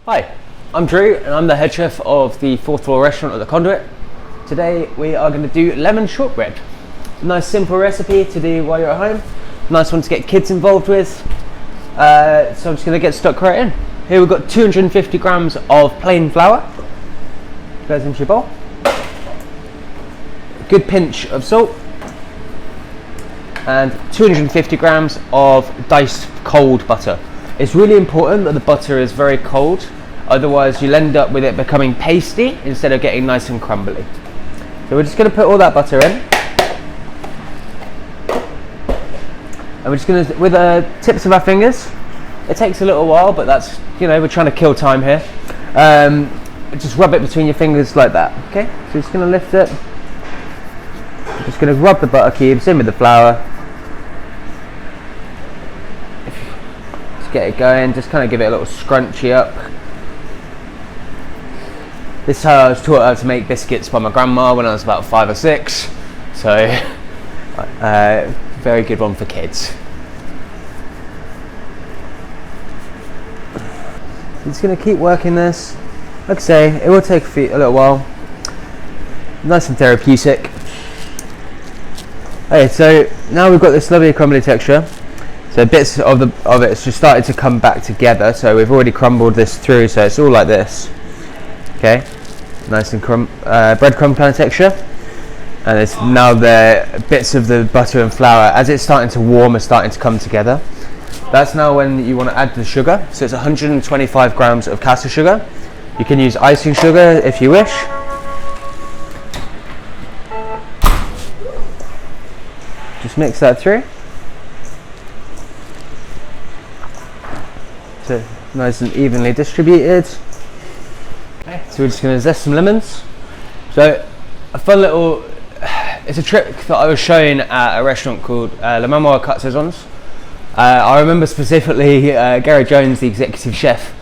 Hi, I'm Drew and I'm the head chef of the 4th floor restaurant at the Conduit. Today we are going to do lemon shortbread. Nice simple recipe to do while you're at home. Nice one to get kids involved with. So I'm just going to get stuck right in. Here we've got 250 grams of plain flour. Goes into your bowl. A good pinch of salt. And 250 grams of diced cold butter. It's really important that the butter is very cold, otherwise you'll end up with it becoming pasty instead of getting nice and crumbly. So we're just going to put all that butter in, and we're just going to, with the tips of our fingers, it takes a little while, but that's, you know, we're trying to kill time here. Just rub it between your fingers like that, okay? So just going to lift it, I'm just going to rub the butter cubes in with the flour. Get it going, just kind of give it a little scrunchy up. This is how I was taught how to make biscuits by my grandma when I was about 5 or 6, so very good one for kids. I'm just going to keep working this. Like I say, it will take a little while. Nice and therapeutic. Okay, so now we've got this lovely crumbly texture. So bits of it's just started to come back together. So we've already crumbled this through, so it's all like this. Okay, nice and breadcrumb kind of texture. And it's now the bits of the butter and flour, as it's starting to warm, are starting to come together. That's now when you want to add the sugar. So it's 125 grams of caster sugar. You can use icing sugar if you wish. Just mix that through. So nice and evenly distributed. Okay, so we're just going to zest some lemons. So a fun little, it's a trick that I was shown at a restaurant called Le Memoir Quatre Saisons. I remember specifically Gary Jones, the executive chef,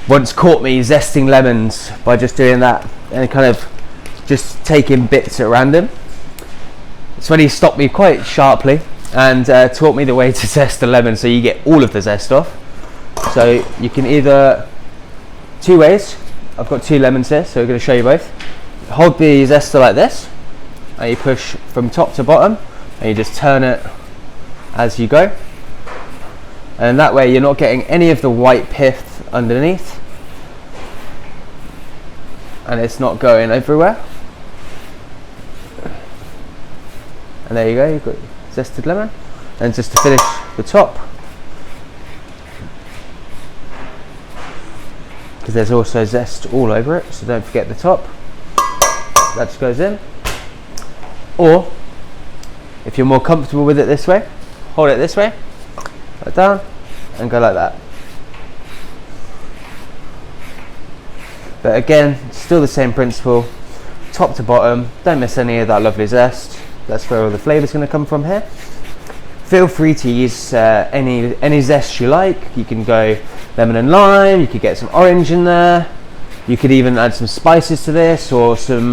once caught me zesting lemons by just doing that and kind of just taking bits at random. It's when he stopped me quite sharply and taught me the way to zest a lemon so you get all of the zest off. So you can either, two ways. I've got 2 lemons here, so we're going to show you both. Hold the zester like this, and you push from top to bottom, and you just turn it as you go. And that way you're not getting any of the white pith underneath, and it's not going everywhere. And there you go, you've got zested lemon. And just to finish the top, because there's also zest all over it, so don't forget the top. That just goes in. Or if you're more comfortable with it this way, hold it this way, like down, and go like that. But again, still the same principle, top to bottom. Don't miss any of that lovely zest. That's where all the flavour's going to come from here. Feel free to use any zest you like. You can go lemon and lime, you could get some orange in there, you could even add some spices to this, or some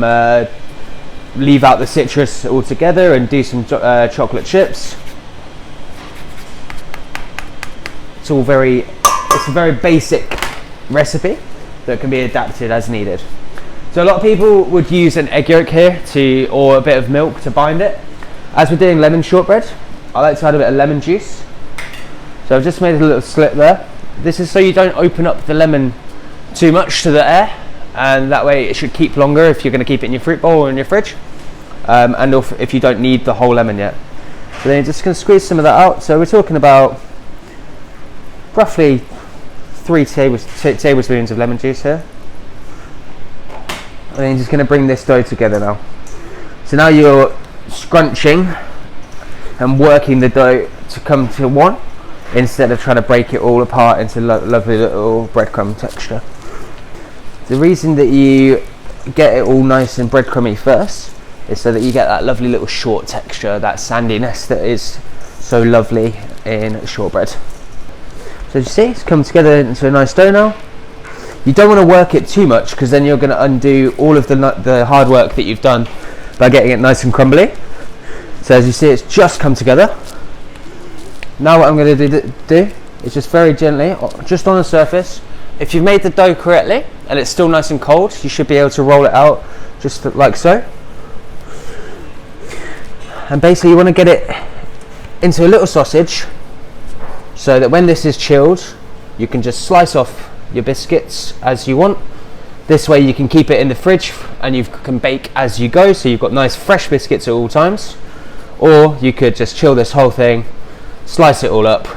leave out the citrus altogether and do some chocolate chips. It's a very basic recipe that can be adapted as needed. So a lot of people would use an egg yolk here or a bit of milk to bind it. As we're doing lemon shortbread, I like to add a bit of lemon juice. So I've just made a little slit there. This is so you don't open up the lemon too much to the air, and that way it should keep longer if you're going to keep it in your fruit bowl or in your fridge, and if you don't need the whole lemon yet. So then you're just going to squeeze some of that out. So we're talking about roughly 3 tablespoons of lemon juice here. And then you're just going to bring this dough together now. So now you're scrunching and working the dough to come to one, instead of trying to break it all apart into lovely little breadcrumb texture. The reason that you get it all nice and breadcrumby first is so that you get that lovely little short texture, that sandiness that is so lovely in shortbread. So you see, it's come together into a nice dough now. You don't want to work it too much, because then you're going to undo all of the hard work that you've done by getting it nice and crumbly. So as you see, it's just come together. Now what I'm going to do is just very gently, just on the surface, if you've made the dough correctly and it's still nice and cold, you should be able to roll it out just like so. And basically you want to get it into a little sausage so that when this is chilled, you can just slice off your biscuits as you want. This way you can keep it in the fridge and you can bake as you go, so you've got nice fresh biscuits at all times. Or you could just chill this whole thing, slice it all up,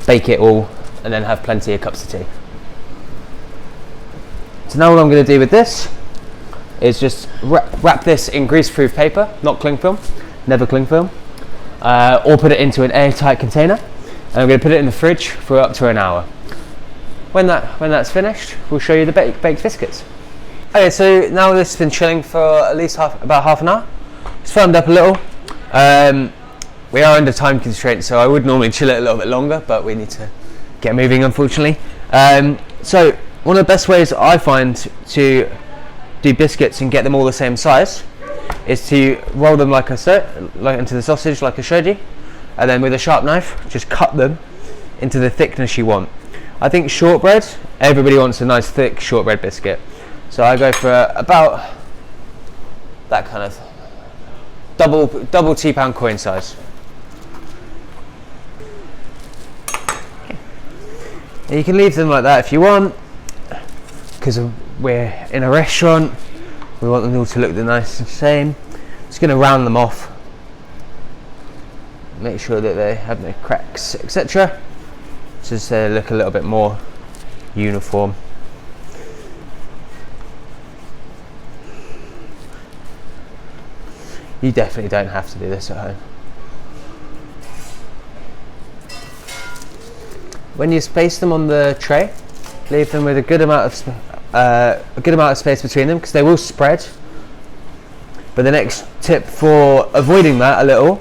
bake it all, and then have plenty of cups of tea. So now what I'm going to do with this is just wrap this in grease-proof paper, not cling film, never cling film, or put it into an airtight container, and I'm going to put it in the fridge for up to an hour. When that's finished, we'll show you the baked biscuits. Okay, so now this has been chilling for at least about half an hour. It's firmed up a little. We are under time constraints, so I would normally chill it a little bit longer, but we need to get moving, unfortunately. So one of the best ways I find to do biscuits and get them all the same size is to roll them like into the sausage, like I showed you, and then with a sharp knife, just cut them into the thickness you want. I think shortbread, everybody wants a nice thick shortbread biscuit. So I go for about that kind of double £2 coin size. And you can leave them like that if you want, because we're in a restaurant, we want them all to look the nice and same. Just going to round them off, make sure that they have no cracks, etc. Just look a little bit more uniform. You definitely don't have to do this at home. When you space them on the tray, leave them with a good amount of space between them, because they will spread. But the next tip for avoiding that a little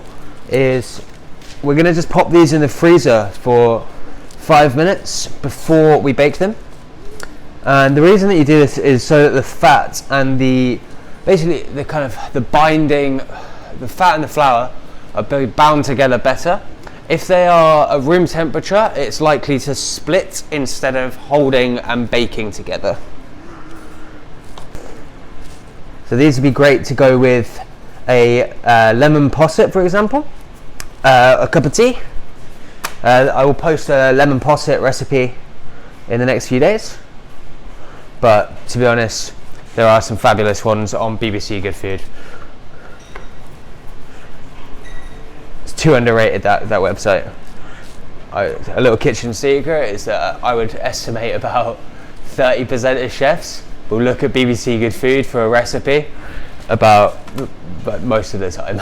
is we're going to just pop these in the freezer for 5 minutes before we bake them. And the reason that you do this is so that the fat and basically the binding, the fat and the flour are bound together better. If they are at room temperature, it's likely to split instead of holding and baking together. So these would be great to go with a lemon posset, for example, a cup of tea. I will post a lemon posset recipe in the next few days, but to be honest, there are some fabulous ones on BBC Good Food. It's too underrated, that website. A little kitchen secret is that I would estimate about 30% of chefs will look at BBC Good Food for a recipe but most of the time.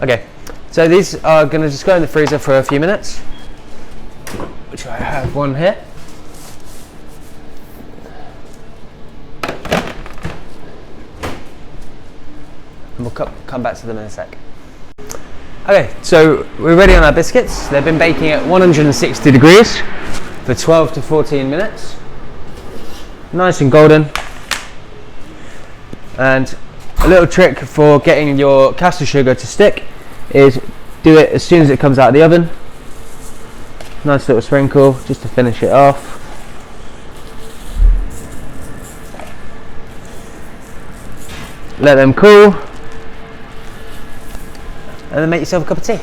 Okay, so these are going to just go in the freezer for a few minutes, which I have one here. And we'll come back to them in a sec. Okay, so we're ready on our biscuits. They've been baking at 160 degrees for 12 to 14 minutes. Nice and golden. And a little trick for getting your caster sugar to stick is do it as soon as it comes out of the oven. Nice little sprinkle just to finish it off. Let them cool, and then make yourself a cup of tea.